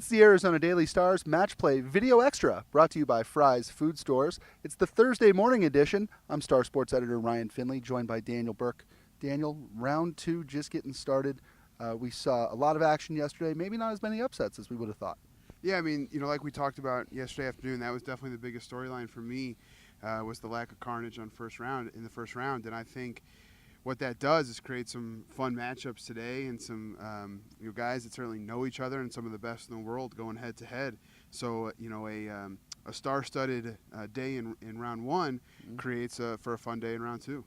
It's the Arizona Daily Star's Match Play Video Extra, brought to you by Fry's Food Stores. It's the Thursday morning edition. I'm Star Sports editor Ryan Finley, joined by Daniel Berk. Daniel, round two just getting started. We saw a lot of action yesterday, maybe not as many upsets as we would have thought. Yeah, I mean, like we talked about yesterday afternoon, that was definitely the biggest storyline for me, was the lack of carnage in the first round. And I think what that does is create some fun matchups today and some guys that certainly know each other and some of the best in the world going head to head. So a star-studded day in round one creates for a fun day in round two.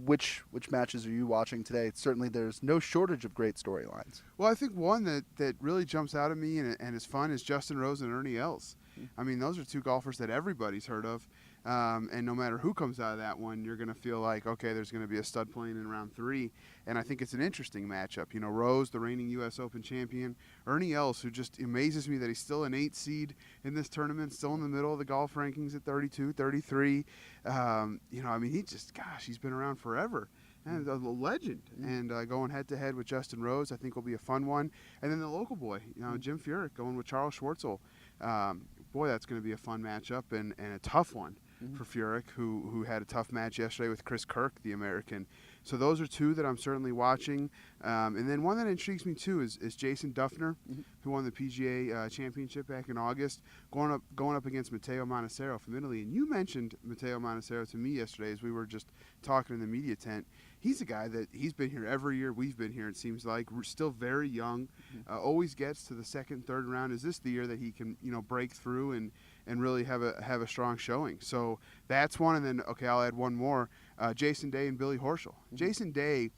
Which matches are you watching today? Certainly there's no shortage of great storylines. Well, I think one that really jumps out at me and is fun is Justin Rose and Ernie Els. I mean, those are two golfers that everybody's heard of. And no matter who comes out of that one, you're going to feel like, okay, there's going to be a stud playing in round three. And I think it's an interesting matchup. Rose, the reigning U.S. Open champion. Ernie Els, who just amazes me that he's still an 8 seed in this tournament, still in the middle of the golf rankings at 32, 33. He's been around forever. And a legend. And going head-to-head with Justin Rose, I think will be a fun one. And then the local boy, Jim Furyk, going with Charles Schwartzel. Boy, that's going to be a fun matchup and a tough one for Furyk, who had a tough match yesterday with Chris Kirk, the American. So those are two that I'm certainly watching. And then one that intrigues me too is Jason Dufner, who won the PGA Championship back in August, going up against Matteo Manassero from Italy. And you mentioned Matteo Manassero to me yesterday as we were just talking in the media tent. He's a guy that he's been here every year we've been here, it seems like. We're still very young, always gets to the second, third round. Is this the year that he can, break through and really have a strong showing? So that's one. And then, okay, I'll add one more, Jason Day and Billy Horschel. Jason Day,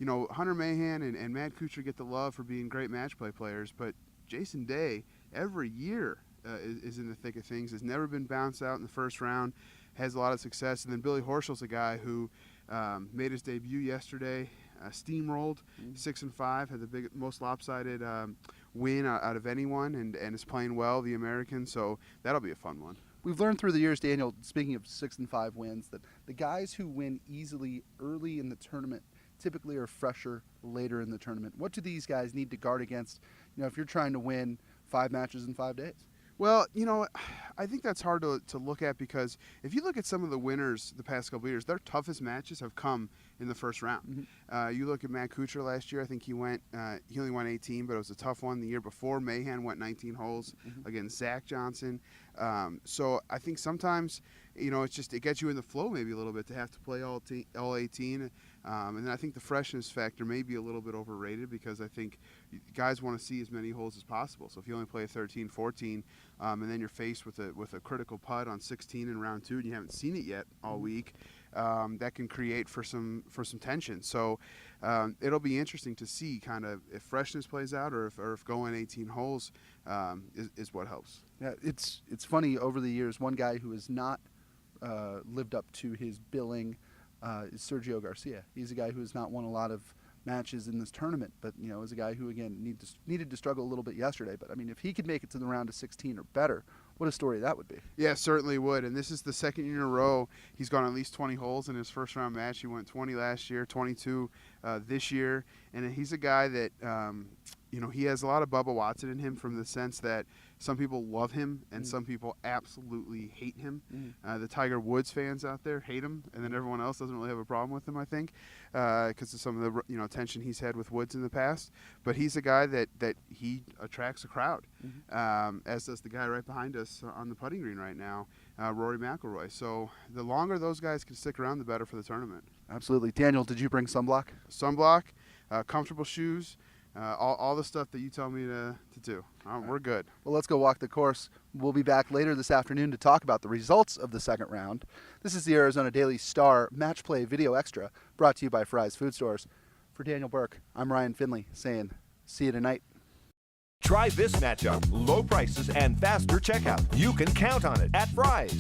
Hunter Mahan and Matt Kuchar get the love for being great match play players, but Jason Day every year is in the thick of things, has never been bounced out in the first round, has a lot of success. And then Billy Horschel's a guy who made his debut yesterday, steamrolled 6-5, had the most lopsided win out of anyone, and is playing well, the American. So that'll be a fun one. We've learned through the years, Daniel, speaking of 6-5 wins, that the guys who win easily early in the tournament typically are fresher later in the tournament. What do these guys need to guard against, if you're trying to win 5 matches in 5 days? Well, I think that's hard to look at, because if you look at some of the winners the past couple of years, their toughest matches have come in the first round. You look at Matt Kuchar last year. I think he only won 18, but it was a tough one. The year before, Mahan went 19 holes against Zach Johnson. So I think sometimes, it gets you in the flow maybe a little bit to have to play all 18. And then I think the freshness factor may be a little bit overrated, because I think guys want to see as many holes as possible. So if you only play 13, 14, and then you're faced with a critical putt on 16 in round 2 and you haven't seen it yet all week, that can create for some tension. So it'll be interesting to see kind of if freshness plays out or if going 18 holes is what helps. Yeah, it's funny, over the years, one guy who has not lived up to his billing is Sergio Garcia. He's a guy who has not won a lot of matches in this tournament, but is a guy who again needed to struggle a little bit yesterday. But I mean, if he could make it to the round of 16 or better, what a story that would be. Yeah, certainly would. And this is the second year in a row he's gone at least 20 holes in his first round match. He went 20 last year, 22 this year, and he's a guy that he has a lot of Bubba Watson in him, from the sense that some people love him and some people absolutely hate him. The Tiger Woods fans out there hate him, and then everyone else doesn't really have a problem with him, I think, because of some of the tension he's had with Woods in the past. But he's a guy that he attracts a crowd, as does the guy right behind us on the putting green right now, Rory McIlroy. So the longer those guys can stick around, the better for the tournament. Absolutely. Daniel, did you bring sunblock? Sunblock, comfortable shoes. All the stuff that you tell me to do. We're good. Well, let's go walk the course. We'll be back later this afternoon to talk about the results of the second round. This is the Arizona Daily Star Match Play Video Extra, brought to you by Fry's Food Stores. For Daniel Berk, I'm Ryan Finley, saying see you tonight. Try this matchup. Low prices and faster checkout. You can count on it at Fry's.